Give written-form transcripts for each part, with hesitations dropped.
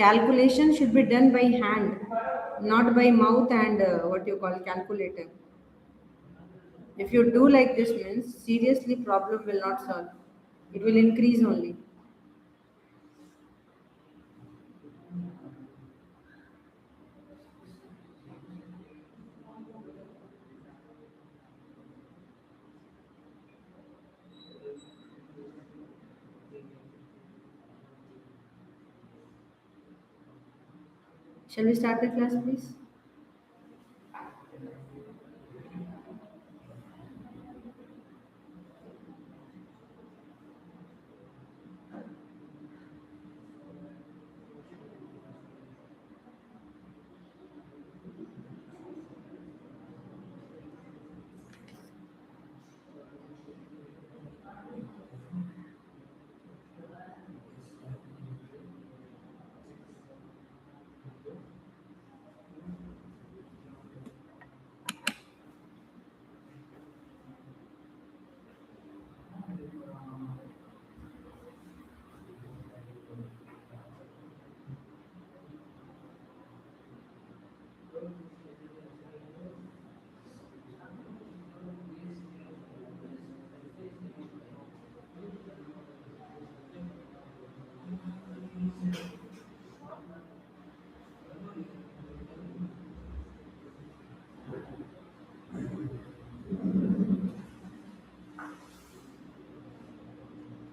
Calculation should be done by hand, not by mouth and what you call calculator. If you do like this means seriously problem will not solve. It will increase only. Shall we start the class, please?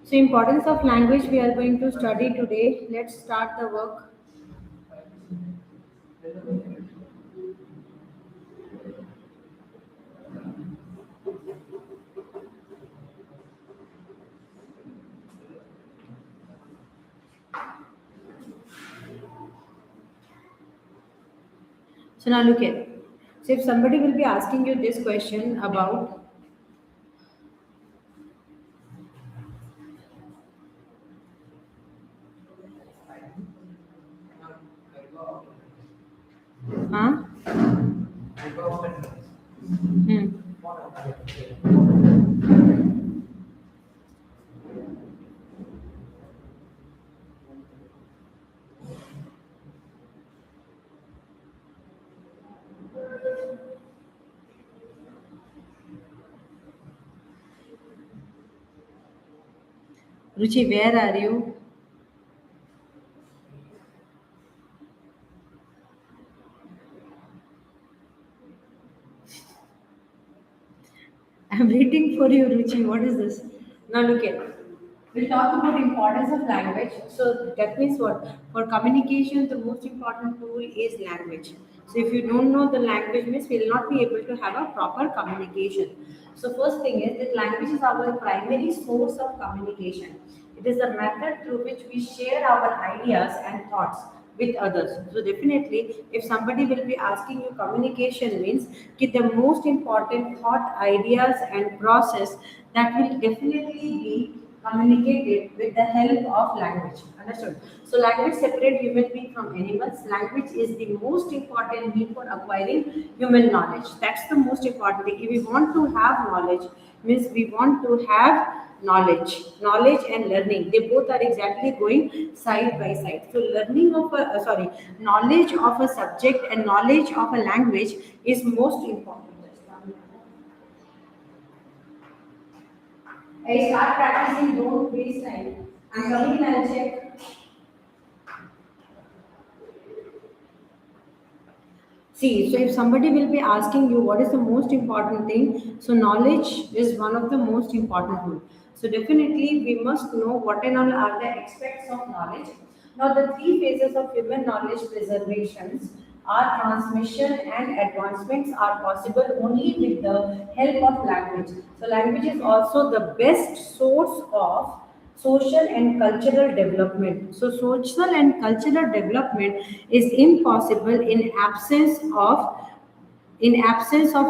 So importance of language we are going to study today. Let's start the work. So now look here. So if somebody will be asking you this question about huh? Ruchi, where are you? I'm waiting for you, Ruchi. What is this? Now look here. We'll talk about importance of language. So that means what? For communication, the most important tool is language. So if you don't know the language means we'll not be able to have a proper communication. So first thing is that language is our primary source of communication. It is the method through which we share our ideas and thoughts with others. So definitely, if somebody will be asking you communication means the most important thought, ideas, and process that will definitely be communicated with the help of language. Understood? So language separate human being from animals. Language is the most important means for acquiring human knowledge. That's the most important thing. If we want to have knowledge, means we want to have knowledge and learning, they both are exactly going side by side. So learning of knowledge of a subject and knowledge of a language is most important. I start practicing, don't waste time. I'm coming, I'll check. See, so if somebody will be asking you what is the most important thing, so knowledge is one of the most important one. So definitely we must know what and all are the aspects of knowledge. Now the three phases of human knowledge preservations are transmission and advancements are possible only with the help of language. So language is also the best source of social and cultural development. So social and cultural development is impossible in absence of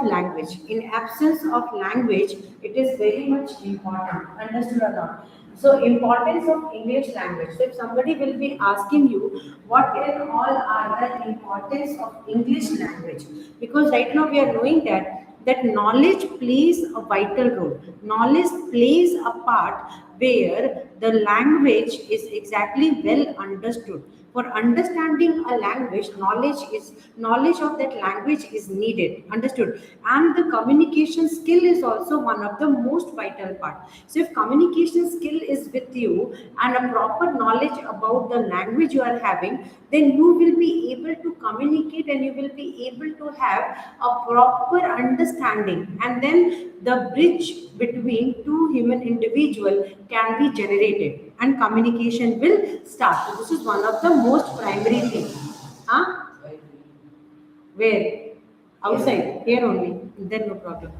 language. In absence of language, it is very much important. Understood or not? So importance of English language. So if somebody will be asking you what and all are the importance of English language, because right now we are knowing that knowledge plays a vital role. Knowledge plays a part where the language is exactly well understood. For understanding a language, knowledge of that language is needed. Understood? And the communication skill is also one of the most vital part. So if communication skill is with you and a proper knowledge about the language you are having, then you will be able to communicate and you will be able to have a proper understanding, and then the bridge between two human individual can be generated and communication will start. So this is one of the most primary things. Huh? Where? Outside. Here only. Then no problem.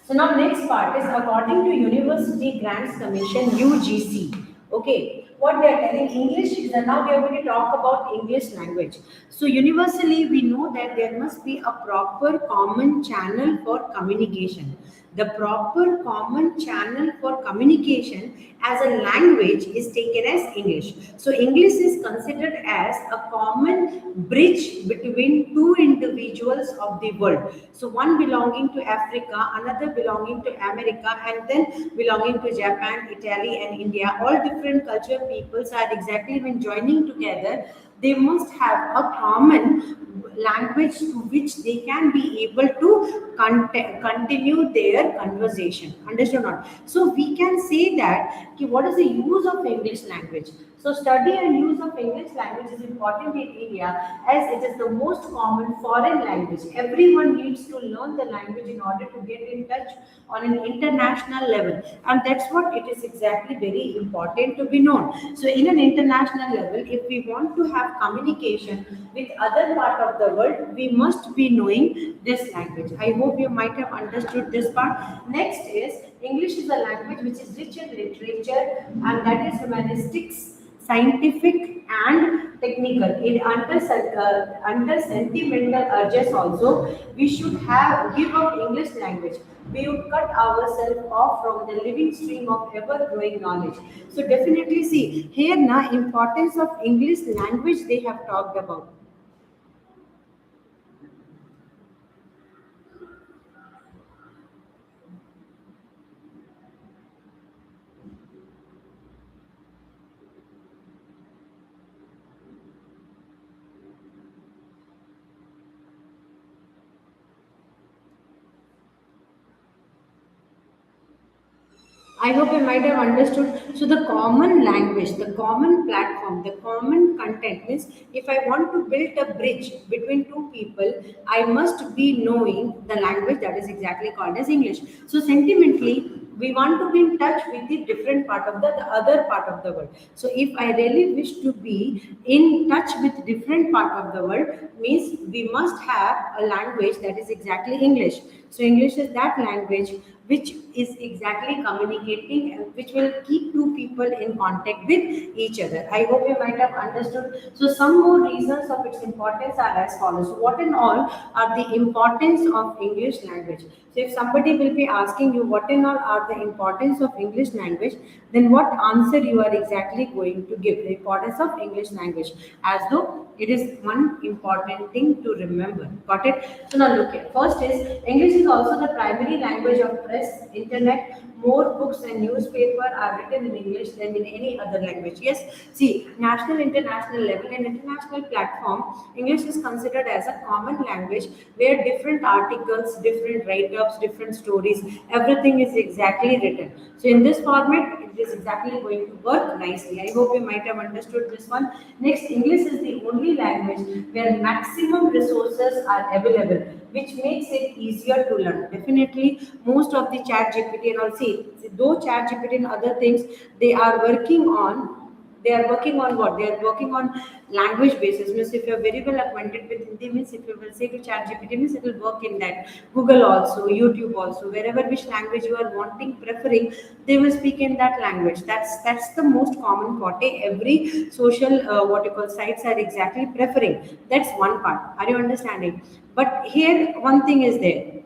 So now next part is according to University Grants Commission UGC. Okay, what they are telling English is that now we are going to talk about English language. So universally we know that there must be a proper common channel for communication. The proper common channel for communication as a language is taken as English. So English is considered as a common bridge between two individuals of the world. So one belonging to Africa, another belonging to America, and then belonging to Japan, Italy, and India. All different cultural peoples are exactly when joining together, they must have a common language to which they can be able to continue their conversation. Understood or not? So we can say that what is the use of English language? So study and use of English language is important in India as it is the most common foreign language. Everyone needs to learn the language in order to get in touch on an international level, and that's what it is exactly very important to be known. So in an international level, if we want to have communication with other part of the world, we must be knowing this language. I hope you might have understood this part. Next is English is a language which is rich in literature, and that is humanistics, scientific and technical. In under sentimental urges also, we should have give up English language. We would cut ourselves off from the living stream of ever-growing knowledge. So definitely see here now importance of English language they have talked about. I hope you might have understood. So the common language, the common platform, the common content means if I want to build a bridge between two people, I must be knowing the language that is exactly called as English. So sentimentally, we want to be in touch with the different part of the other part of the world. So if I really wish to be in touch with different part of the world, means we must have a language that is exactly English. So English is that language which is exactly communicating and which will keep two people in contact with each other. I hope you might have understood. So some more reasons of its importance are as follows. So what and all are the importance of English language? So if somebody will be asking you what and all are the importance of English language, then what answer you are exactly going to give? The importance of English language, as though it is one important thing to remember. Got it? So now look here. First is English is also the primary language of press, internet. More books and newspaper are written in English than in any other language. Yes, see, national, international level and international platform, English is considered as a common language where different articles, different write-ups, different stories, everything is exactly written. So in this format, it is exactly going to work nicely. I hope you might have understood this one. Next, English is the only language where maximum resources are available, which makes it easier to learn. Definitely, most of the chat GPT and all, see, though chat GPT and other things, they are working on what? They are working on language basis. Means if you are very well acquainted with Hindi, means if you will say to chat GPT, means it will work in that. Google also, YouTube also, wherever which language you are wanting, preferring, they will speak in that language. That's the most common forte. Every social what you call sites are exactly preferring. That's one part. Are you understanding? But here one thing is there.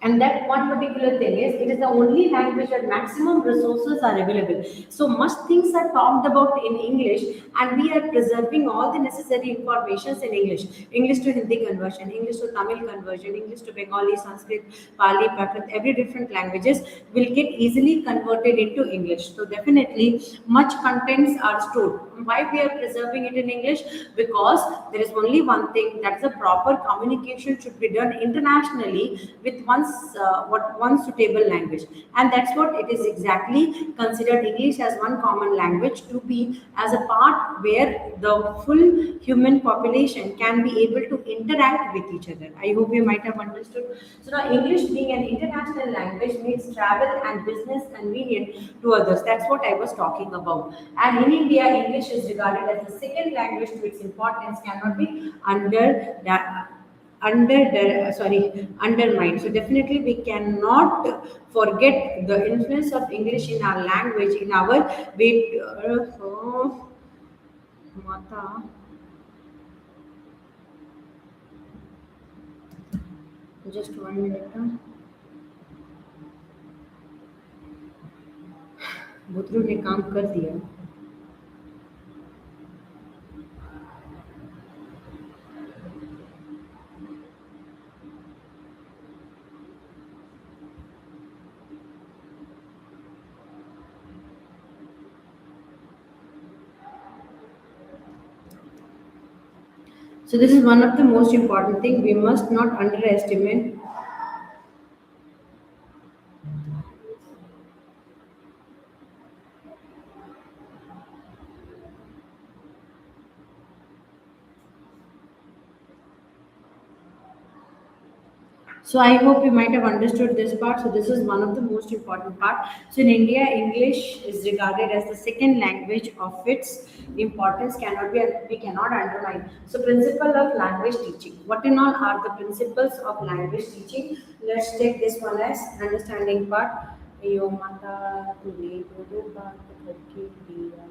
and that one particular thing is it is the only language where maximum resources are available. So much things are talked about in English, and we are preserving all the necessary informations in English. English to Hindi conversion, English to Tamil conversion, English to Bengali, Sanskrit, Pali, Prakrit, every different languages will get easily converted into English. So definitely much contents are stored. Why we are preserving it in English? Because there is only one thing, that's the proper communication should be done internationally with one suitable language, and that's what it is exactly considered English as one common language to be as a part where the full human population can be able to interact with each other. I hope you might have understood. So now English being an international language makes travel and business convenient to others. That's what I was talking about. And in India, English is regarded as the second language to its importance cannot be under that undermined. So definitely we cannot forget the influence of English in our language, in our wait. Mata, just 1 minute. बुतरू ने काम कर दिया. So this is one of the most important thing. We must not underestimate. So I hope you might have understood this part. So this is one of the most important part. So in India, English is regarded as the second language of its importance cannot be, we cannot undermine. So principle of language teaching. What in all are the principles of language teaching? Let's take this one as understanding part. Yo mata tuli tudu baat karke diya.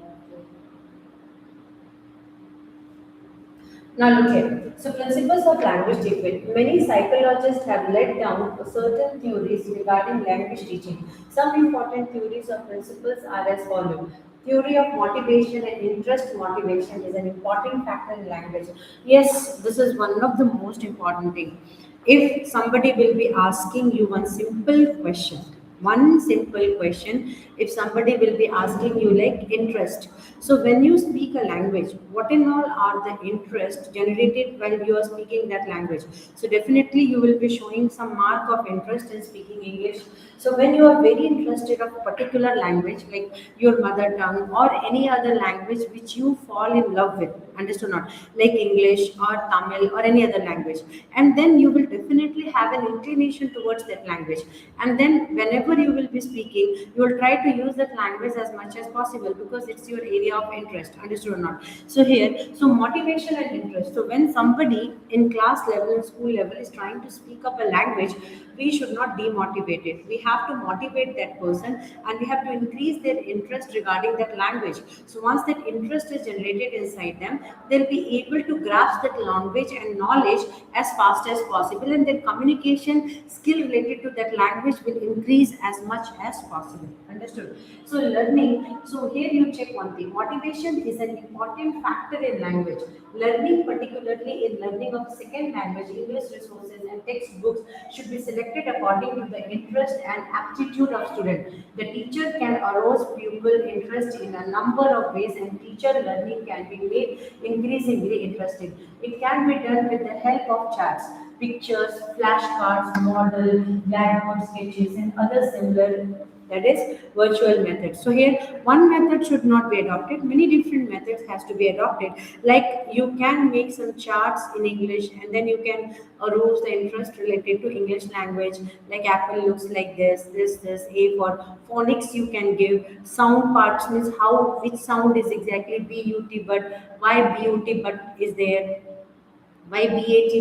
Now look here. So principles of language teaching. Many psychologists have laid down certain theories regarding language teaching. Some important theories or principles are as follows. Theory of motivation and interest motivation is an important factor in language. Yes, this is one of the most important thing. If somebody will be asking you one simple question, if somebody will be asking you like interest, so when you speak a language, what in all are the interest generated while you are speaking that language? So definitely you will be showing some mark of interest in speaking English. So when you are very interested of a particular language like your mother tongue or any other language which you fall in love with, understood not, like English or Tamil or any other language, and then you will definitely have an inclination towards that language, and then whenever you will be speaking, you will try to use that language as much as possible because it's your area of interest, understood or not. So here, so motivation and interest. So when somebody in class level and school level is trying to speak up a language, we should not demotivate it. We have to motivate that person, and we have to increase their interest regarding that language. So once that interest is generated inside them, they'll be able to grasp that language and knowledge as fast as possible, and their communication skill related to that language will increase as much as possible, understood. So learning, so here you check one thing, motivation is an important factor in language learning, particularly in learning of second language. English resources and textbooks should be selected according to the interest and aptitude of student. The teacher can arouse pupil interest in a number of ways, and teacher learning can be made increasingly interesting. It can be done with the help of charts, pictures, flashcards, model, blackboard sketches, and other similar, that is virtual methods. So here one method should not be adopted, many different methods has to be adopted. Like you can make some charts in English, and then you can arouse the interest related to English language, like apple looks like this A for phonics. You can give sound parts, means how, which sound is exactly but, why but is there, why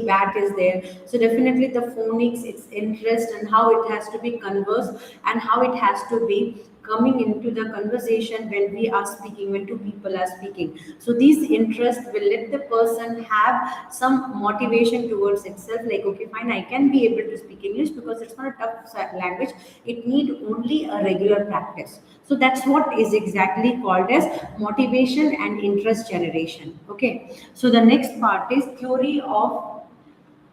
bat is there. So definitely the phonics, its interest and how it has to be conversed and how it has to be coming into the conversation when we are speaking, when two people are speaking. So these interests will let the person have some motivation towards itself, like, okay, fine, I can be able to speak English because it's not a tough language. It need only a regular practice. So that's what is exactly called as motivation and interest generation. Okay. So the next part is theory of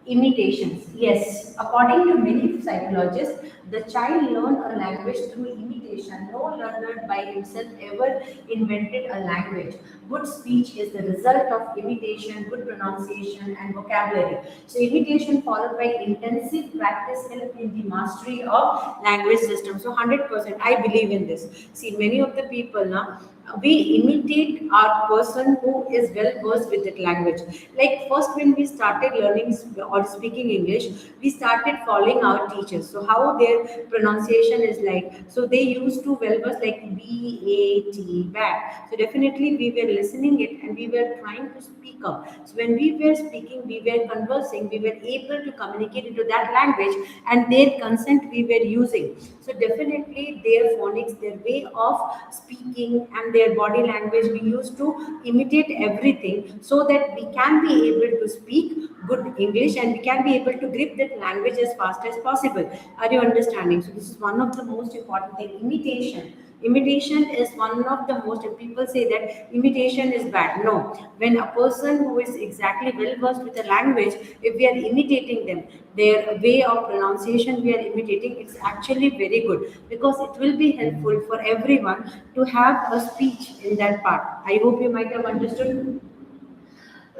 imitations. Yes, according to many psychologists, the child learned a language through imitation. No learner by himself ever invented a language. Good speech is the result of imitation, good pronunciation, and vocabulary. So, imitation followed by intensive practice help in the mastery of language system. So, 100% I believe in this. See, many of the people now, we imitate our person who is well versed with that language. Like first when we started learning or speaking English, we started following our teachers. So how their pronunciation is like, so they used to well versed like B-A-T, bat. So definitely we were listening it and we were trying to speak up. So when we were speaking, we were conversing, we were able to communicate into that language, and their consent we were using. So definitely their phonics, their way of speaking and their body language, we used to imitate everything so that we can be able to speak good English and we can be able to grip that language as fast as possible. Are you understanding? So this is one of the most important thing, imitation. Imitation is one of the most, and people say that imitation is bad. No, when a person who is exactly well versed with a language, if we are imitating them, their way of pronunciation we are imitating, it's actually very good because it will be helpful for everyone to have a speech in that part. I hope you might have understood.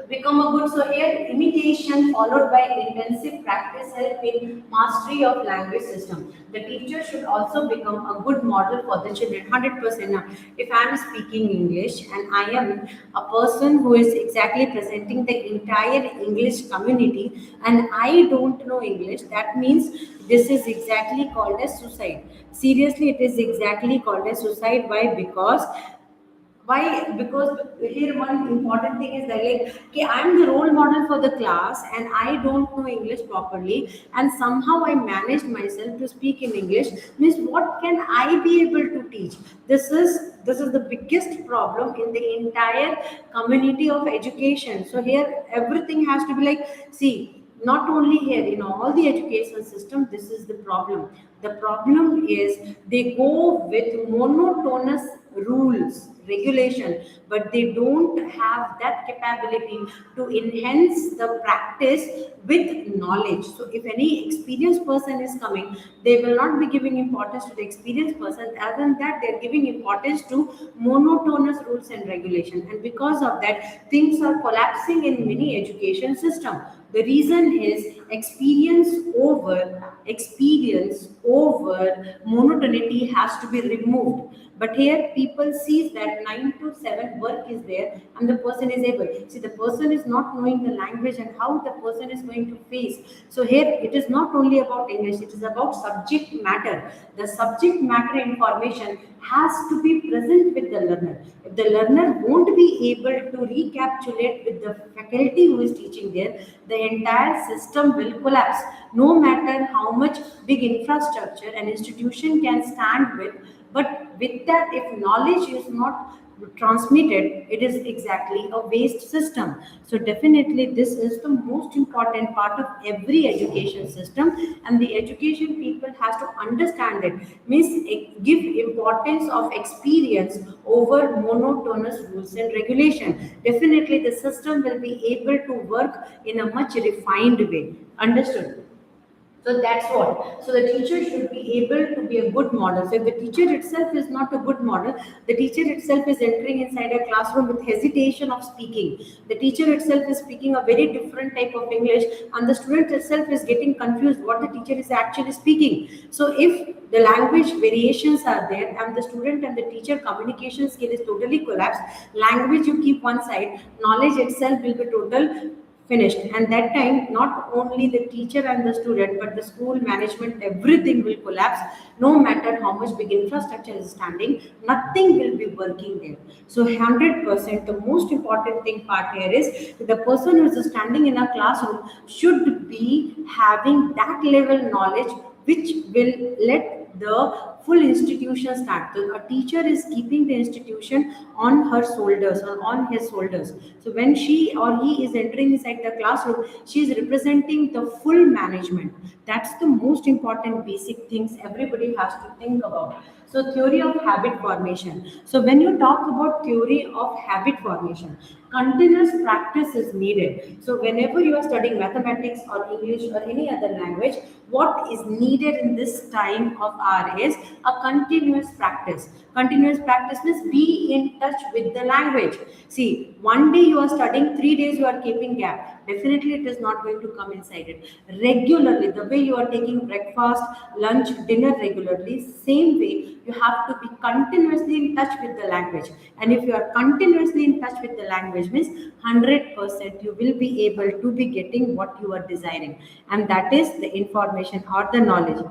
Become a good, so here imitation followed by intensive practice help in mastery of language system. The teacher should also become a good model for the children. 100%. Now if I am speaking English and I am a person who is exactly presenting the entire English community and I don't know English, that means this is exactly called as suicide. Seriously, it is exactly called as suicide. Why? Because why? Because here one important thing is that, like, okay, I'm the role model for the class and I don't know English properly, and somehow I managed myself to speak in English. Means what can I be able to teach? This is the biggest problem in the entire community of education. So here everything has to be like, see, not only here, in all the education system, this is the problem. The problem is they go with monotonous rules, regulation, but they don't have that capability to enhance the practice with knowledge. So if any experienced person is coming, they will not be giving importance to the experienced person. Other than that, they're giving importance to monotonous rules and regulation, and because of that, things are collapsing in many education system. The reason is experience over monotonity has to be removed. But here people see that 9 to 7 work is there and the person is able. See, the person is not knowing the language and how the person is going to face. So here it is not only about English, it is about subject matter. The subject matter information has to be present with the learner. If the learner won't be able to recapitulate with the faculty who is teaching there, the entire system will collapse. No matter how much big infrastructure an institution can stand with, but with that, if knowledge is not transmitted, it is exactly a waste system. So definitely this is the most important part of every education system, and the education people has to understand it. Means give importance of experience over monotonous rules and regulation. Definitely the system will be able to work in a much refined way. Understood? So that's what. So the teacher should be able to be a good model. So if the teacher itself is not a good model, the teacher itself is entering inside a classroom with hesitation of speaking. The teacher itself is speaking a very different type of English, and the student itself is getting confused what the teacher is actually speaking. So if the language variations are there and the student and the teacher communication skill is totally collapsed, language you keep one side, knowledge itself will be total finished. And that time not only the teacher and the student but the school management, everything will collapse. No matter how much big infrastructure is standing, nothing will be working there. So 100% the most important thing part here is the person who is standing in a classroom should be having that level knowledge which will let the full institution start. A teacher is keeping the institution on her shoulders or on his shoulders. So when she or he is entering inside the classroom, she is representing the full management. That's the most important basic things everybody has to think about. So theory of habit formation. So when you talk about theory of habit formation, continuous practice is needed. So whenever you are studying mathematics or English or any other language, what is needed in this time of our is a continuous practice. Continuous practice means be in touch with the language. See, one day you are studying, 3 days you are keeping gap. Definitely it is not going to come inside it. Regularly, the way you are taking breakfast, lunch, dinner regularly, same way you have to be continuously in touch with the language. And if you are continuously in touch with the language means 100% you will be able to be getting what you are desiring, and that is the information or the knowledge.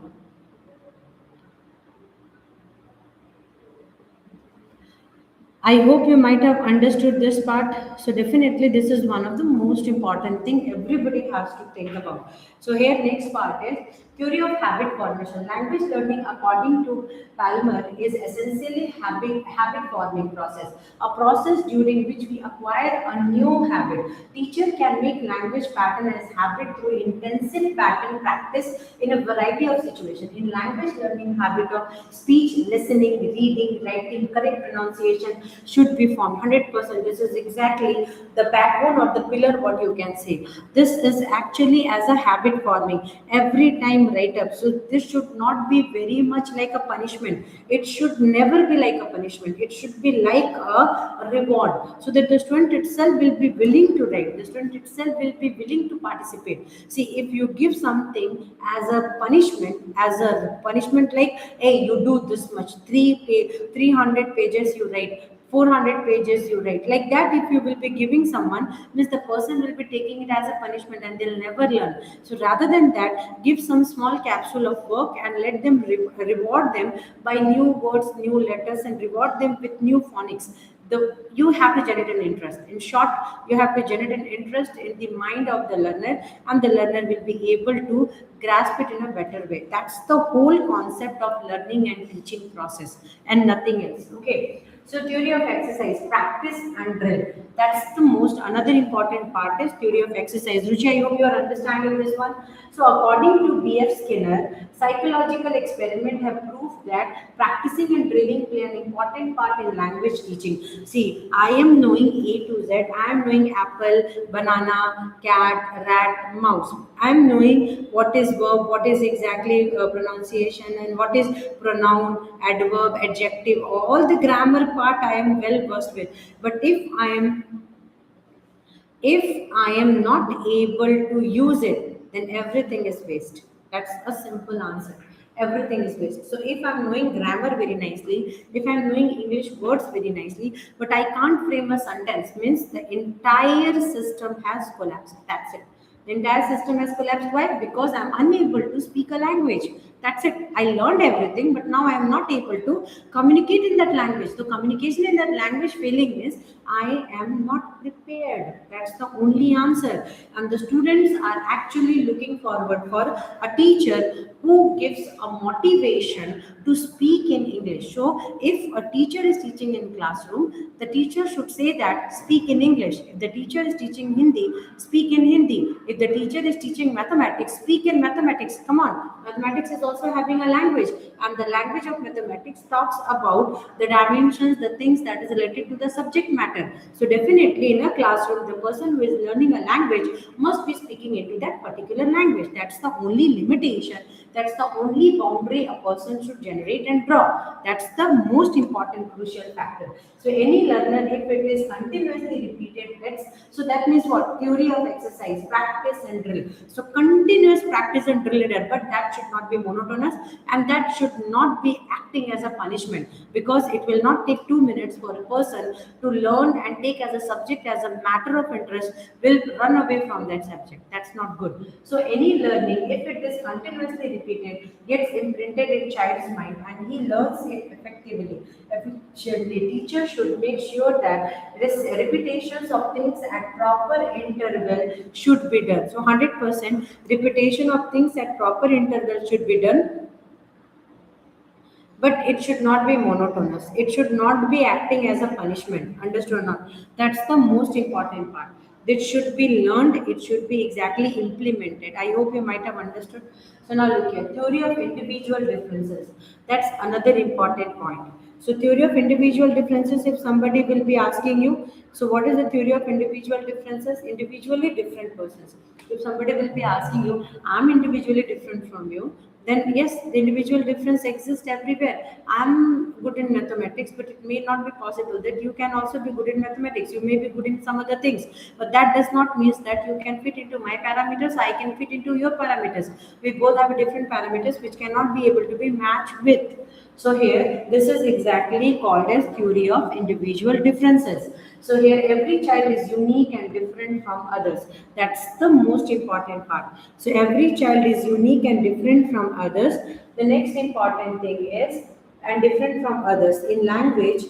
I hope you might have understood this part. So definitely this is one of the most important thing everybody has to think about. So here next part is theory of habit formation. Language learning according to Palmer is essentially habit forming process. A process during which we acquire a new habit. Teacher can make language pattern as habit through intensive pattern practice in a variety of situations. In language learning, habit of speech, listening, reading, writing, correct pronunciation should be formed. 100%. This is exactly the backbone or the pillar, what you can say. This is actually as a habit forming. Every time write up. So this should not be very much like a punishment. It should never be like a punishment. It should be like a reward. So that the student itself will be willing to write. The student itself will be willing to participate. See, if you give something as a punishment like, hey, you do this much, 300 pages you write, 400 pages you write, like that if you will be giving someone means the person will be taking it as a punishment and they'll never learn. So rather than that, give some small capsule of work and let them reward them by new words, new letters, and reward them with new phonics. You have to generate an interest. In short, you have to generate an interest in the mind of the learner, and the learner will be able to grasp it in a better way. That's the whole concept of learning and teaching process, and nothing else. Okay. So theory of exercise, practice and drill. That's the most another important part is theory of exercise. Ruchi, I hope you are understanding this one. So according to B.F. Skinner, psychological experiments have proved that practicing and drilling play an important part in language teaching. See, I am knowing A to Z. I am knowing apple, banana, cat, rat, mouse. I am knowing what is verb, what is exactly pronunciation, and what is pronoun, adverb, adjective. All the grammar part I am well versed with. But if I am not able to use it, then everything is waste. That's a simple answer. Everything is waste. So if I'm knowing grammar very nicely, if I'm knowing English words very nicely, but I can't frame a sentence, means the entire system has collapsed. That's it. The entire system has collapsed. Why? Because I'm unable to speak a language. That's it. I learned everything, but now I am not able to communicate in that language. So communication in that language failing means I am not prepared. That's the only answer. And the students are actually looking forward for a teacher who gives a motivation to speak in English. So if a teacher is teaching in classroom, the teacher should say that speak in English. If the teacher is teaching Hindi, speak in Hindi. If the teacher is teaching mathematics, speak in mathematics. Come on, mathematics is also having a language, and the language of mathematics talks about the dimensions, the things that is related to the subject matter. So definitely in a classroom, the person who is learning a language must be speaking into that particular language. That's the only limitation. That's the only boundary a person should generate and draw. That's the most important crucial factor. So any learner, if it is continuously repeated, so that means what? Theory of exercise, practice and drill. So continuous practice and drill it, but that should not be monotonous, and that should not be acting as a punishment, because it will not take 2 minutes for a person to learn and take as a subject as a matter of interest, will run away from that subject. That's not good. So any learning, if it is continuously repeated, gets imprinted in child's mind and he learns it effectively. Efficiently, teacher should make sure that repetitions of things at proper interval should be done. So 100% repetition of things at proper interval should be done. but it should not be monotonous. It should not be acting as a punishment. Understood or not? That's the most important part. It should be learned. It should be exactly implemented. I hope you might have understood. So now look here. Theory of individual differences. That's another important point. So theory of individual differences, if somebody will be asking you, so what is the theory of individual differences? Individually different persons. If somebody will be asking you, I'm individually different from you, then yes, the individual difference exists everywhere. I'm good in mathematics, but it may not be possible that you can also be good in mathematics. You may be good in some other things, but that does not mean that you can fit into my parameters, I can fit into your parameters. We both have different parameters which cannot be able to be matched with. So here, this is exactly called as theory of individual differences. So here, every child is unique and different from others. That's the most important part. So every child is unique and different from others. The next important thing is, and different from others. In language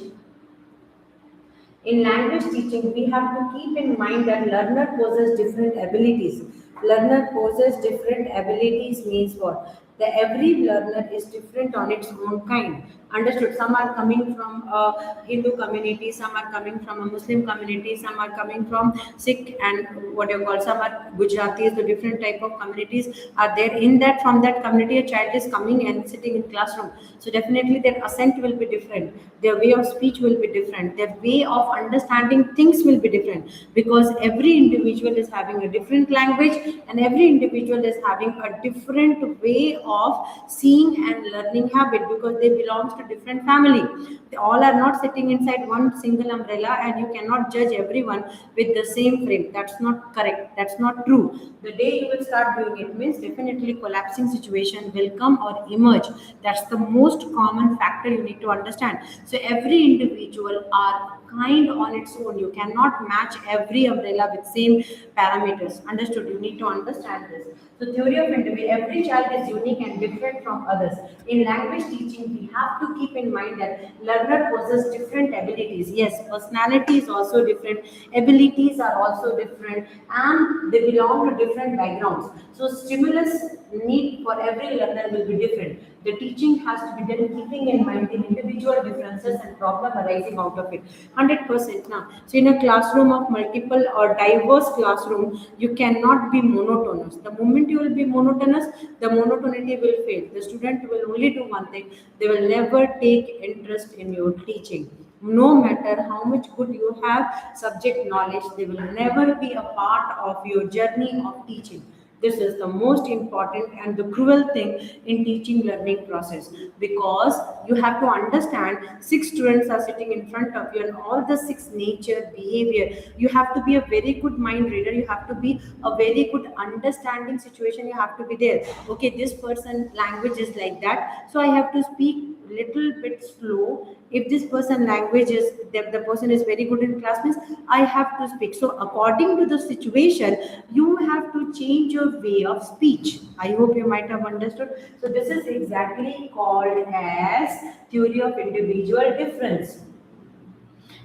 teaching, we have to keep in mind that learner possess different abilities. Learner possess different abilities means what? The every learner is different on its own kind. Understood? Some are coming from a Hindu community, some are coming from a Muslim community, some are coming from Sikh and what you call, some are Gujaratis. The different type of communities are there. In that, from that community, a child is coming and sitting in classroom. So definitely their accent will be different, their way of speech will be different, their way of understanding things will be different, because every individual is having a different language and every individual is having a different way of seeing and learning habit, because they belongs to different family. They all are not sitting inside one single umbrella, and you cannot judge everyone with the same frame. That's not correct, that's not true. The day you will start doing it means definitely collapsing situation will come or emerge. That's the most common factor you need to understand. So every individual are kind on its own. You cannot match every umbrella with same parameters. Understood? You need to understand this. So theory of individual, every child is unique and different from others. In language teaching, we have to keep in mind that learner possess different abilities. Yes, personality is also different, abilities are also different, and they belong to different backgrounds. So stimulus need for every learner will be different. The teaching has to be done keeping in mind the individual differences and problem arising out of it. 100% now. So in a classroom of multiple or diverse classroom, you cannot be monotonous. The moment you will be monotonous, the monotonity will fade. The student will only do one thing. They will never take interest in your teaching. No matter how much good you have subject knowledge, they will never be a part of your journey of teaching. This is the most important and the cruel thing in teaching learning process, because you have to understand six students are sitting in front of you and all the six nature behavior. You have to be a very good mind reader. You have to be a very good understanding situation. You have to be there. Okay, this person language is like that, so I have to speak little bit slow. If this person language is the person is very good in class means I have to speak. So according to the situation, you have to change your way of speech. I hope you might have understood. So this is exactly called as theory of individual difference,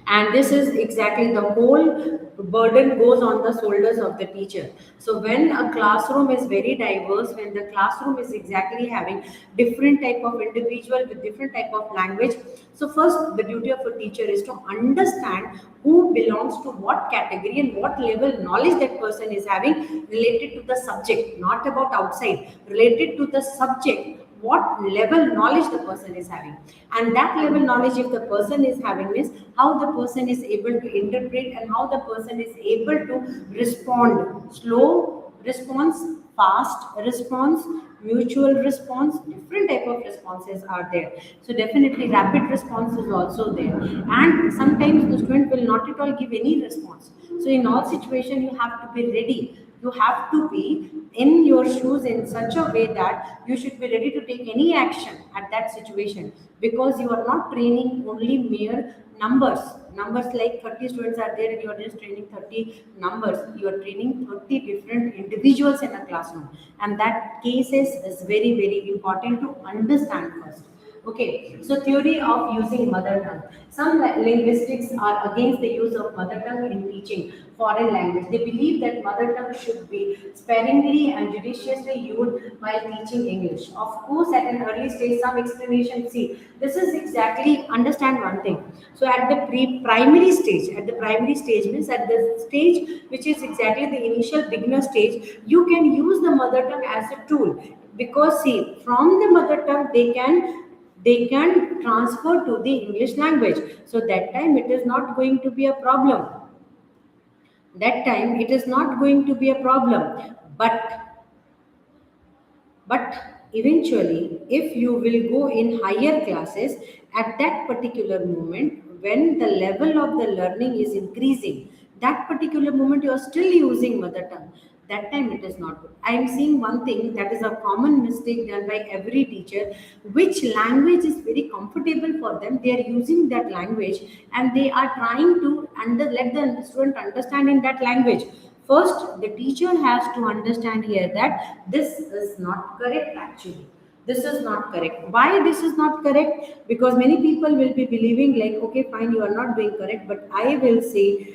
and this is exactly the whole burden goes on the shoulders of the teacher. So when a classroom is very diverse, when the classroom is exactly having different type of individual with different type of language, so first the duty of a teacher is to understand who belongs to what category and what level knowledge that person is having related to the subject, not about outside, related to the subject, what level knowledge the person is having. And that level knowledge if the person is having is how the person is able to interpret and how the person is able to respond. Slow response, fast response, mutual response, different type of responses are there. So definitely rapid response is also there, and sometimes the student will not at all give any response. So in all situation you have to be ready. You have to be in your shoes in such a way that you should be ready to take any action at that situation, because you are not training only mere numbers like 30 students are there and you are just training 30 numbers. You are training 30 different individuals in a classroom, and that cases is very very important to understand first. Okay, so theory of using mother tongue. Some linguistics are against the use of mother tongue in teaching foreign language. They believe that mother tongue should be sparingly and judiciously used while teaching English. Of course, at an early stage, some explanation. See, this is exactly understand one thing. So, at the primary stage means at the stage which is exactly the initial beginner stage, you can use the mother tongue as a tool, because see, from the mother tongue they can transfer to the English language. So that time it is not going to be a problem. That time it is not going to be a problem. But eventually, if you will go in higher classes, at that particular moment, when the level of the learning is increasing, that particular moment you are still using mother tongue. That time it is not good. I am seeing one thing that is a common mistake done by every teacher. Which language is very comfortable for them, they are using that language, and they are trying to let the student understand in that language. First, the teacher has to understand here that this is not correct actually. This is not correct. Why this is not correct? Because many people will be believing like, okay, fine, you are not doing correct, but I will say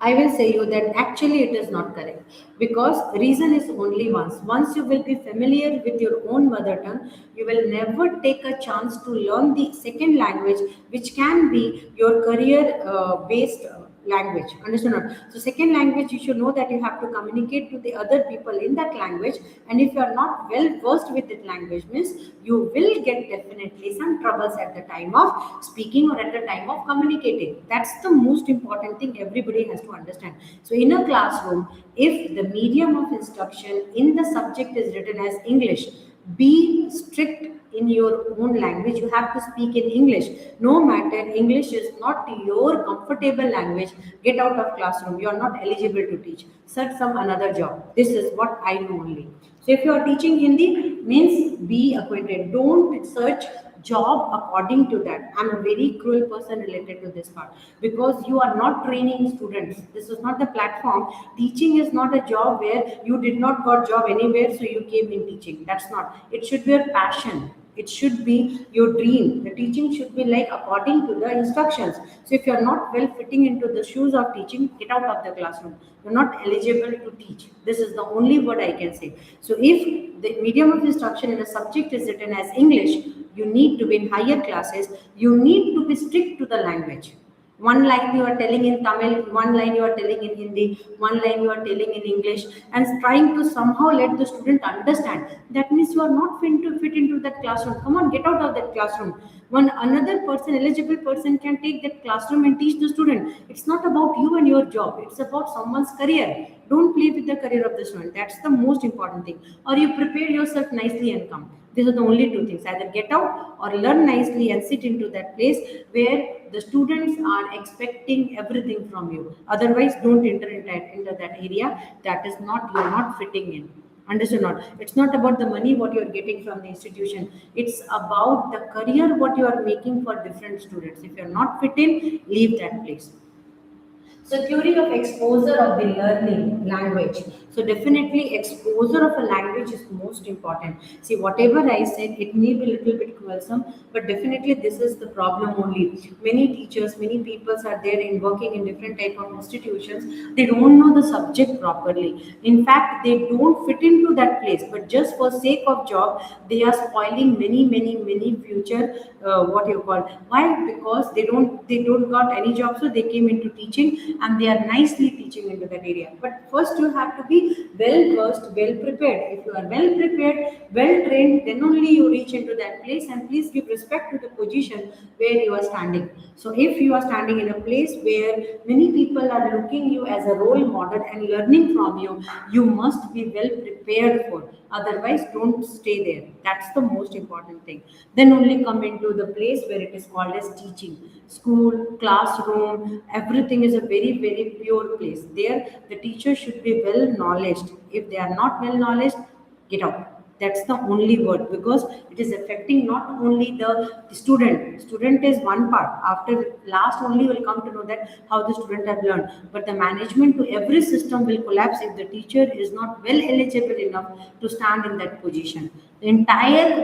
you that actually it is not correct, because reason is only once. Once you will be familiar with your own mother tongue, you will never take a chance to learn the second language, which can be your career based language. Understand? Or not? So second language, you should know that you have to communicate to the other people in that language, and if you are not well versed with that language, means you will get definitely some troubles at the time of speaking or at the time of communicating. That's the most important thing everybody has to understand. So in a classroom, if the medium of instruction in the subject is written as English, be strict in your own language. You have to speak in English. No matter English is not your comfortable language, get out of classroom. You are not eligible to teach. Search some another job. This is what I know only. So if you are teaching Hindi, means be acquainted. Don't search job according to that. I'm a very cruel person related to this part, because you are not training students. This is not the platform. Teaching is not a job where you did not got job anywhere, so you came in teaching. That's not. It should be your passion. It should be your dream. The teaching should be like according to the instructions. So if you are not well fitting into the shoes of teaching, get out of the classroom. You're not eligible to teach. This is the only word I can say. So if the medium of instruction in a subject is written as English, you need to be in higher classes. You need to be strict to the language. One line you are telling in Tamil, one line you are telling in Hindi, one line you are telling in English, and trying to somehow let the student understand. That means you are not fit into that classroom. Come on, get out of that classroom. One another person, eligible person, can take that classroom and teach the student. It's not about you and your job. It's about someone's career. Don't play with the career of the student. That's the most important thing. Or you prepare yourself nicely and come. These are the only two things. Either get out or learn nicely and sit into that place where the students are expecting everything from you. Otherwise, don't enter into that area. That is not, you're not fitting in. Understood? Not. It's not about the money what you're getting from the institution. It's about the career what you are making for different students. If you're not fit in, leave that place. So theory of exposure of the learning language. So definitely exposure of a language is most important. See, whatever I said, it may be a little bit quarrelsome, but definitely this is the problem only. Many teachers, many people are there in working in different type of institutions. They don't know the subject properly. In fact, they don't fit into that place, but just for sake of job, they are spoiling many future. What you call? Why? Because they don't got any job, so they came into teaching, and they are nicely teaching into that area. But first you have to be well versed, well prepared. If you are well prepared, well trained, then only you reach into that place. And please give respect to the position where you are standing. So if you are standing in a place where many people are looking you as a role model and learning from you, you must be well prepared for. Otherwise, don't stay there. That's the most important thing. Then only come into the place where it is called as teaching. School, classroom, everything is a very pure place. There, the teacher should be well knowledged. If they are not well knowledged, get out. That's the only word, because it is affecting not only the student. Student is one part. After last only will come to know that how the student have learned. But the management to every system will collapse if the teacher is not well eligible enough to stand in that position. Entire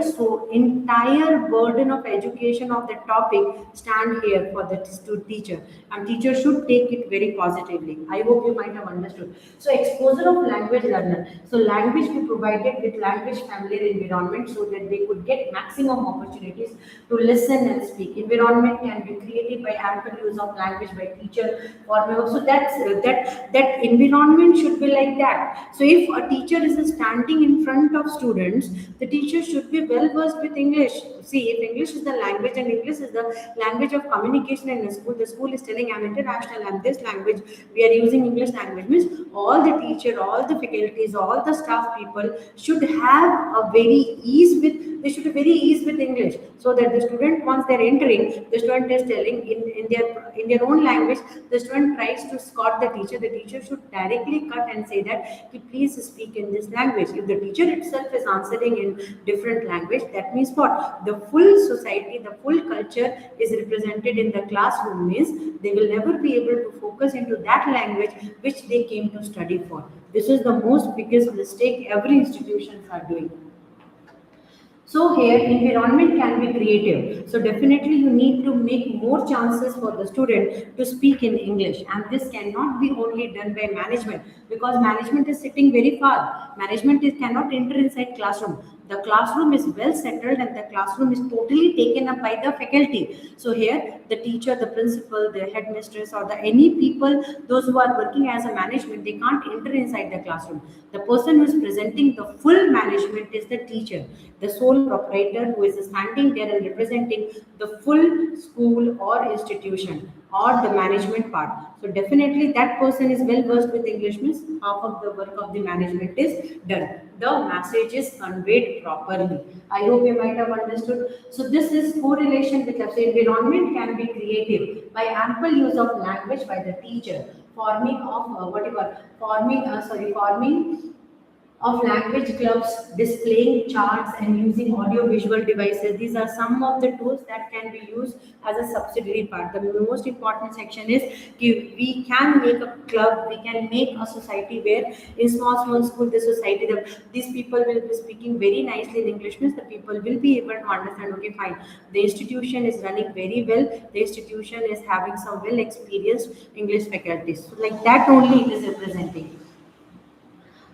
burden of education of the topic stand here for the teacher, and teacher should take it very positively. I hope you might have understood. So exposure of language learner, so language be provided with language familiar environment so that they could get maximum opportunities to listen and speak. Environment can be created by ample use of language by teacher or so that environment should be like that. So if a teacher is standing in front of students, the teacher should be well versed with English. See, if English is the language and English is the language of communication in a school, the school is telling I'm international, I'm this language, we are using English language, means all the teacher, all the faculties, all the staff people should have a very ease with, they should be very ease with English, so that the student, once they're entering, the student is telling in their own language, the student tries to scout the teacher should directly cut and say that please speak in this language. If the teacher itself is answering in different language, that means what? The full society, the full culture is represented in the classroom, means they will never be able to focus into that language which they came to study for. This is the most biggest mistake every institutions are doing. So here environment can be creative. So definitely you need to make more chances for the student to speak in English, and this cannot be only done by management, because management is sitting very far. Management cannot enter inside classroom. The classroom is well settled and the classroom is totally taken up by the faculty. So here the teacher, the principal, the headmistress or the any people, those who are working as a management, they can't enter inside the classroom. The person who is presenting the full management is the teacher, the sole proprietor who is standing there and representing the full school or institution or the management part. So definitely that person is well versed with English, means half of the work of the management is done. The message is conveyed properly. I hope you might have understood. So this is correlation with the environment can be creative by ample use of language by the teacher, forming of forming of language clubs, displaying charts and using audio visual devices. These are some of the tools that can be used as a subsidiary part. The most important section is we can make a club, we can make a society where in small school, the society, these people will be speaking very nicely in English, means the people will be able to understand, okay, fine, the institution is running very well, the institution is having some well experienced English faculties. So like that only it is representing.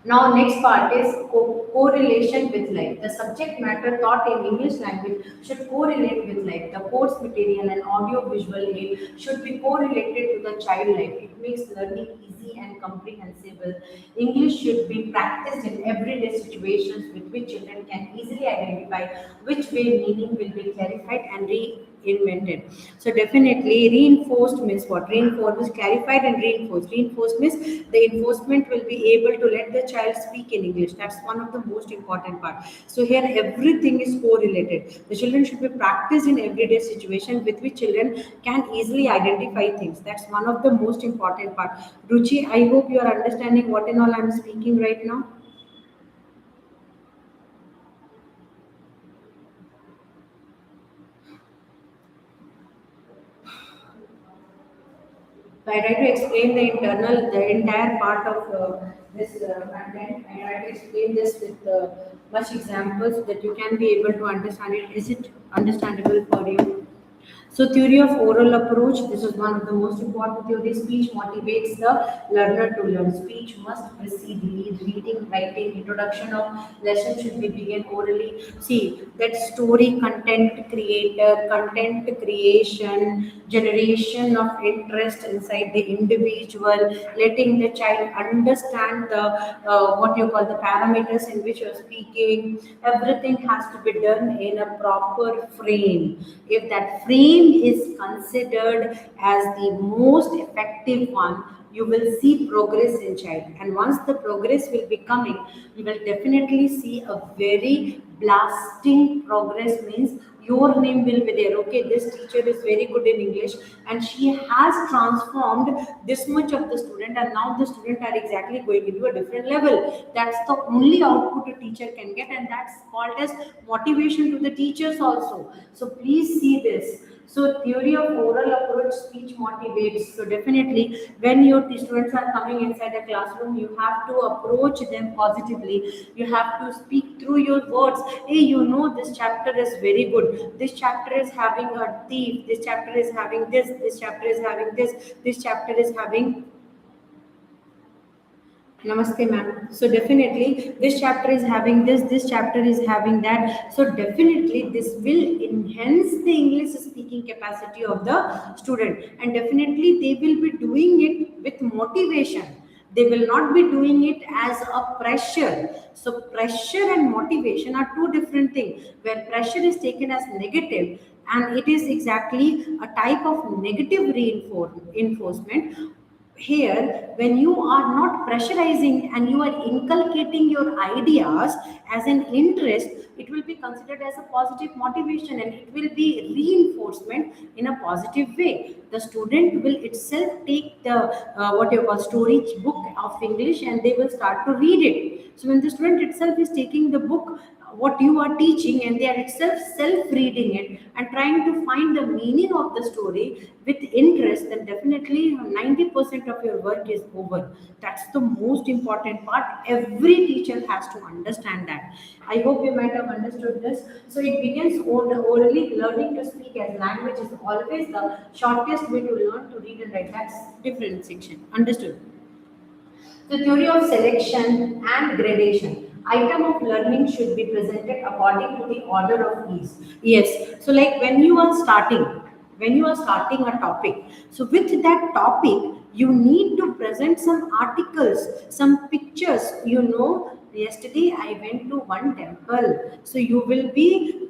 Now, next part is correlation with life. The subject matter taught in English language should correlate with life. The course material and audio visual aid should be correlated to the child life. It makes learning easy and comprehensible. English should be practiced in everyday situations with which children can easily identify which way meaning will be clarified and reinvented. So definitely reinforced means what? Reinforced means clarified and reinforced. Reinforced means the enforcement will be able to let the child speak in English. That's one of the most important part. So here everything is correlated. The children should be practiced in everyday situation with which children can easily identify things. That's one of the most important part. Ruchi, I hope you are understanding what and all I'm speaking right now. So I try to explain the entire part of this content. I try to explain this with much examples so that you can be able to understand it. Is it understandable for you? So theory of oral approach, this is one of the most important theory. Speech motivates the learner to learn. Speech must precede reading, writing, introduction of lesson should be begin orally. See, that story content creator, content creation, generation of interest inside the individual, letting the child understand the what you call the parameters in which you're speaking. Everything has to be done in a proper frame. If that frame is considered as the most effective one, you will see progress in child, and once the progress will be coming, you will definitely see a very blasting progress, means your name will be there. Okay, this teacher is very good in English and she has transformed this much of the student, and now the student are exactly going into a different level. That's the only output a teacher can get, and that's called as motivation to the teachers also. So please see this. So theory of oral approach, speech motivates. So definitely when your students are coming inside a classroom, you have to approach them positively. You have to speak through your words. hey, this chapter is very good, this chapter is having a thief, this chapter is having this chapter is having this chapter is having Namaste, ma'am. So definitely, this chapter is having this chapter is having that. So definitely, this will enhance the English speaking capacity of the student, and definitely they will be doing it with motivation. They will not be doing it as a pressure. So pressure and motivation are two different things. Where pressure is taken as negative, and it is exactly a type of negative reinforcement. Here, when you are not pressurizing and you are inculcating your ideas as an interest, it will be considered as a positive motivation, and it will be reinforcement in a positive way. The student will itself take the what you call story book of English, and they will start to read it. So when the student itself is taking the book, what you are teaching, and they are itself self-reading it and trying to find the meaning of the story with interest, then definitely 90% of your work is over. That's the most important part. Every teacher has to understand that. I hope you might have understood this. So it begins orally. Learning to speak as language is always the shortest way to learn to read and write. That's different section. Understood? The theory of selection and gradation. Item of learning should be presented according to the order of ease. Yes. So like when you are starting a topic, so with that topic, you need to present some articles, some pictures. Yesterday I went to one temple. So you will be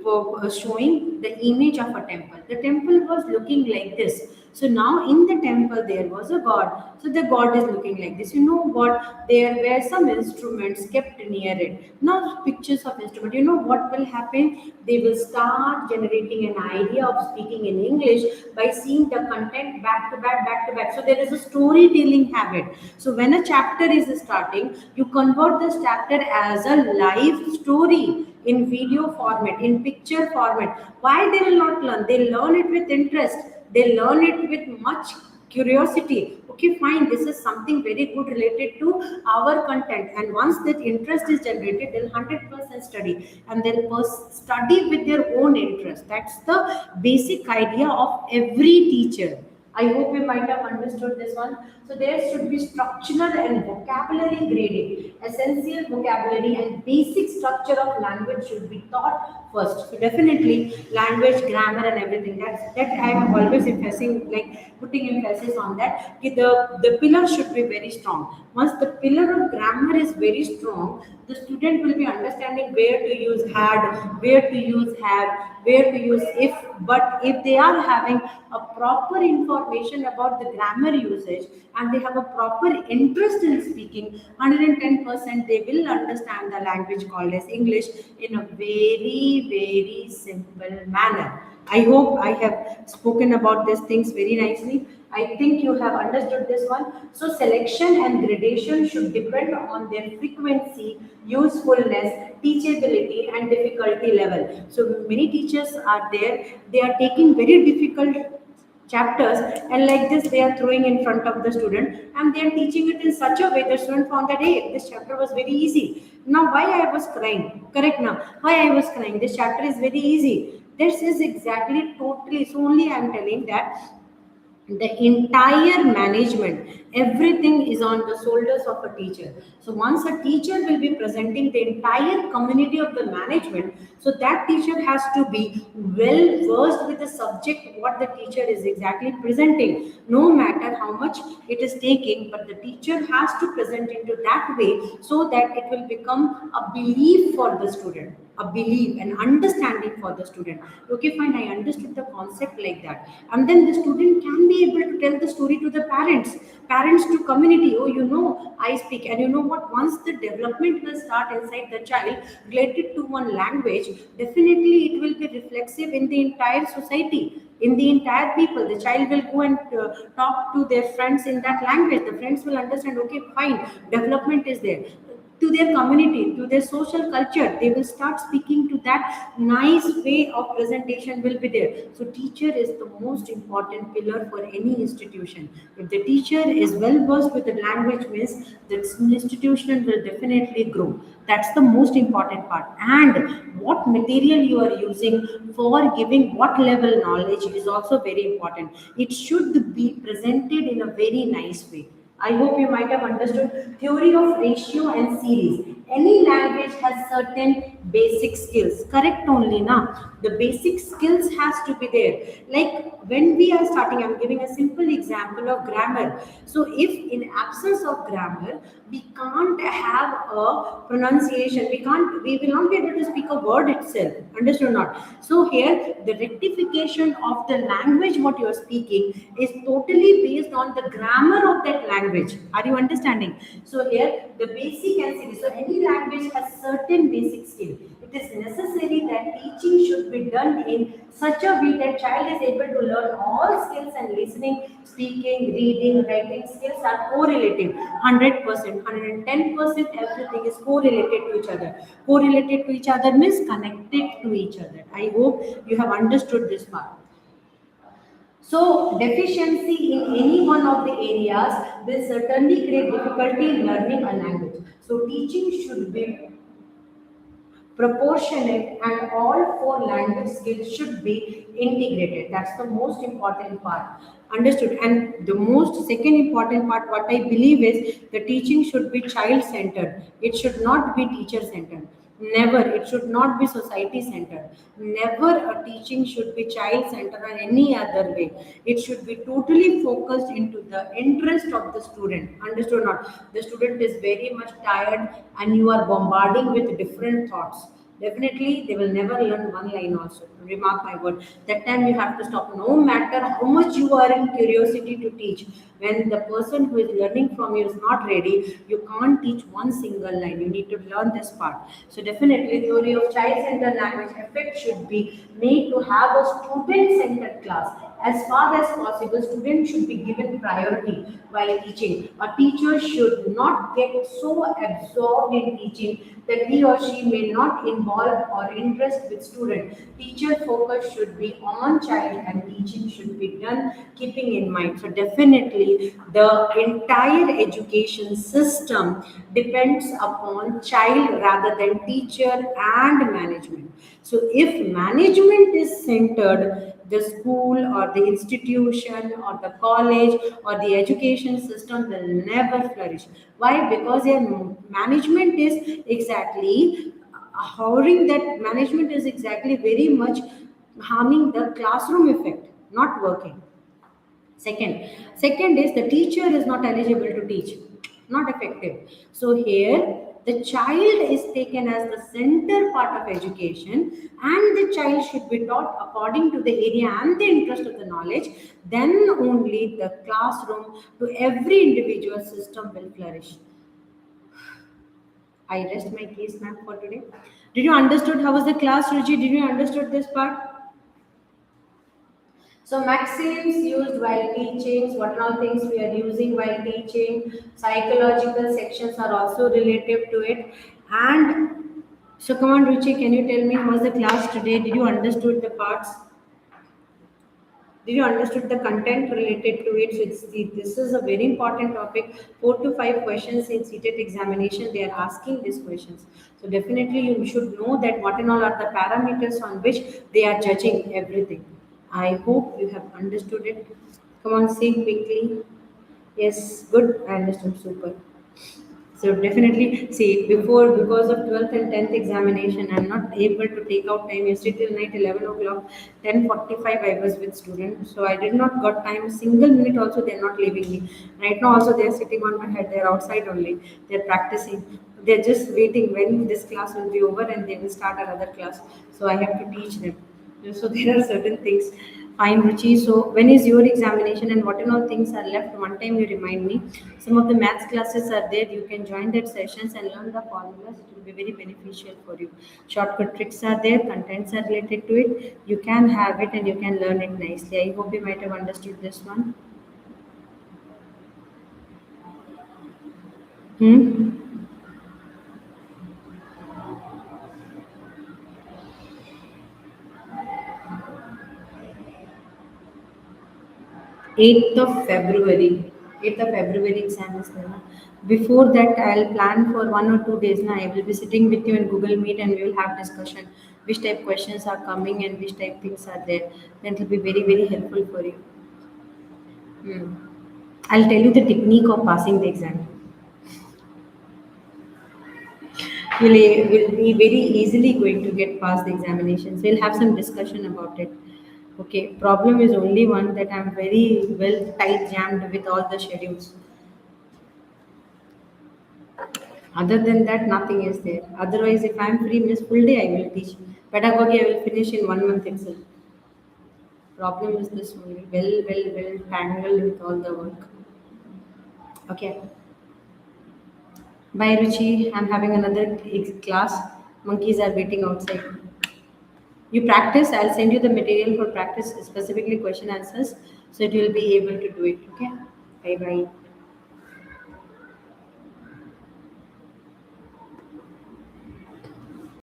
showing the image of a temple. The temple was looking like this. So now in the temple there was a god. So the god is looking like this. You know what? There were some instruments kept near it. Now pictures of instrument. You know what will happen? They will start generating an idea of speaking in English by seeing the content back to back, back to back. So there is a storytelling habit. So when a chapter is starting, you convert this chapter as a live story in video format, in picture format. Why they will not learn? They learn it with interest. They learn it with much curiosity. Okay, fine, this is something very good related to our content, and once that interest is generated, they'll 100% study, and they'll study with their own interest. That's the basic idea of every teacher. I hope you might have understood this one. So there should be structural and vocabulary grading. Essential vocabulary and basic structure of language should be taught first. So definitely language, grammar, and everything. That I am always emphasizing, like putting emphasis on that. The pillar should be very strong. Once the pillar of grammar is very strong, the student will be understanding where to use had, where to use have, where to use if. But if they are having a proper information about the grammar usage, and they have a proper interest in speaking, 110% they will understand the language called as English in a very, very simple manner. I hope I have spoken about these things very nicely. I think you have understood this one. So selection and gradation should depend on their frequency, usefulness, teachability, and difficulty level. So many teachers are there, they are taking very difficult chapters, and like this they are throwing in front of the student, and they are teaching it in such a way the student found that, hey, this chapter was very easy. Now why I was crying? Correct now. Why I was crying? This chapter is very easy. This is exactly totally. So only I am telling that the entire management, everything is on the shoulders of a teacher. So once a teacher will be presenting the entire community of the management, so that teacher has to be well versed with the subject what the teacher is exactly presenting, no matter how much it is taking, but the teacher has to present into that way so that it will become a belief for the student, a belief and understanding for the student. Okay, fine, I understood the concept like that. And then the student can be able to tell the story to the parents to community. Oh, I speak. And you know what? Once the development will start inside the child related to one language, definitely it will be reflexive in the entire society, in the entire people. The child will go and talk to their friends in that language. The friends will understand, okay, fine, development is there. to their community, to their social culture. They will start speaking to that nice way of presentation will be there. So teacher is the most important pillar for any institution. If the teacher is well versed with the language means the institution will definitely grow. That's the most important part. And what material you are using for giving what level knowledge is also very important. It should be presented in a very nice way. I hope you might have understood theory of ratio and series. Any language has certain basic skills. Correct only now. The basic skills has to be there. Like when we are starting, I'm giving a simple example of grammar. So if in absence of grammar, we can't have a pronunciation. We will not be able to speak a word itself. Understood or not? So here the rectification of the language what you are speaking is totally based on the grammar of that language. Are you understanding? So here the basic and series. So any language has certain basic skill. It is necessary that teaching should be done in such a way that child is able to learn all skills, and listening, speaking, reading, writing skills are correlative. 100%, 110%, everything is correlated to each other. Correlated to each other means connected to each other. I hope you have understood this part. So, deficiency in any one of the areas will certainly create difficulty in learning a language. So, teaching should be proportionate and all four language skills should be integrated. That's the most important part. Understood? And the most second important part, what I believe is the teaching should be child centered. It should not be teacher centered. Never. It should not be society centered. Never a teaching should be child centered or any other way. It should be totally focused into the interest of the student. Understood or not? The student is very much tired and you are bombarding with different thoughts. Definitely, they will never learn one line also. Remark my word. That time you have to stop. No matter how much you are in curiosity to teach, when the person who is learning from you is not ready, you can't teach one single line. You need to learn this part. So definitely, theory of child-centered language effect should be made to have a student-centered class. As far as possible, students should be given priority while teaching. A teacher should not get so absorbed in teaching that he or she may not involve or interest with student. Teacher focus should be on child and teaching should be done keeping in mind. So definitely the entire education system depends upon child rather than teacher and management. So if management is centered, the school or the institution or the college or the education system will never flourish. Why? Because your management is exactly harming, that management is exactly very much harming the classroom effect, not working. Second is the teacher is not eligible to teach, not effective. So here the child is taken as the center part of education, and the child should be taught according to the area and the interest of the knowledge. Then only the classroom to every individual system will flourish. I rest my case, ma'am, for today. Did you understood how was the class, Ruchi? Did you understood this part? So maxims used while teaching, what all things we are using while teaching, psychological sections are also relative to it. And so come on, Ruchi, can you tell me how was the class today? Did you understood the parts? Did you understood the content related to it? So this is a very important topic. 4 to 5 questions in CTET examination, they are asking these questions. So definitely you should know that what and all are the parameters on which they are judging everything. I hope you have understood it. Come on, say quickly. Yes, good. I understood. Super. So definitely, see, before because of 12th and 10th examination, I'm not able to take out time. Yesterday till night 11 o'clock, 10:45 I was with students, so I did not got time. Single minute also they're not leaving me. Right now also they're sitting on my head. They're outside only. They're practicing. They're just waiting when this class will be over and they will start another class. So I have to teach them. So there are certain things. Fine, Ruchi. So when is your examination and what and all things are left? One time you remind me. Some of the maths classes are there. You can join that sessions and learn the formulas. It will be very beneficial for you. Shortcut tricks are there. Contents are related to it. You can have it and you can learn it nicely. I hope you might have understood this one. Hmm? 8th of February. 8th of February exam is there. Before that, I'll plan for 1 or 2 days. Now, I will be sitting with you in Google Meet and we will have discussion which type questions are coming and which type things are there. That will be very, very helpful for you. Hmm. I'll tell you the technique of passing the exam. Will be very easily going to get past the examinations. We'll have some discussion about it. Okay, problem is only one that I'm very well tight jammed with all the schedules. Other than that, nothing is there. Otherwise, if I'm free, miss full day, I will teach. Pedagogy, I will finish in 1 month itself. Problem is this only. Well tangled with all the work. Okay. Bye, Ruchi. I'm having another class. Monkeys are waiting outside. You practice. I'll send you the material for practice, specifically question answers, so you will be able to do it. Okay. Bye bye.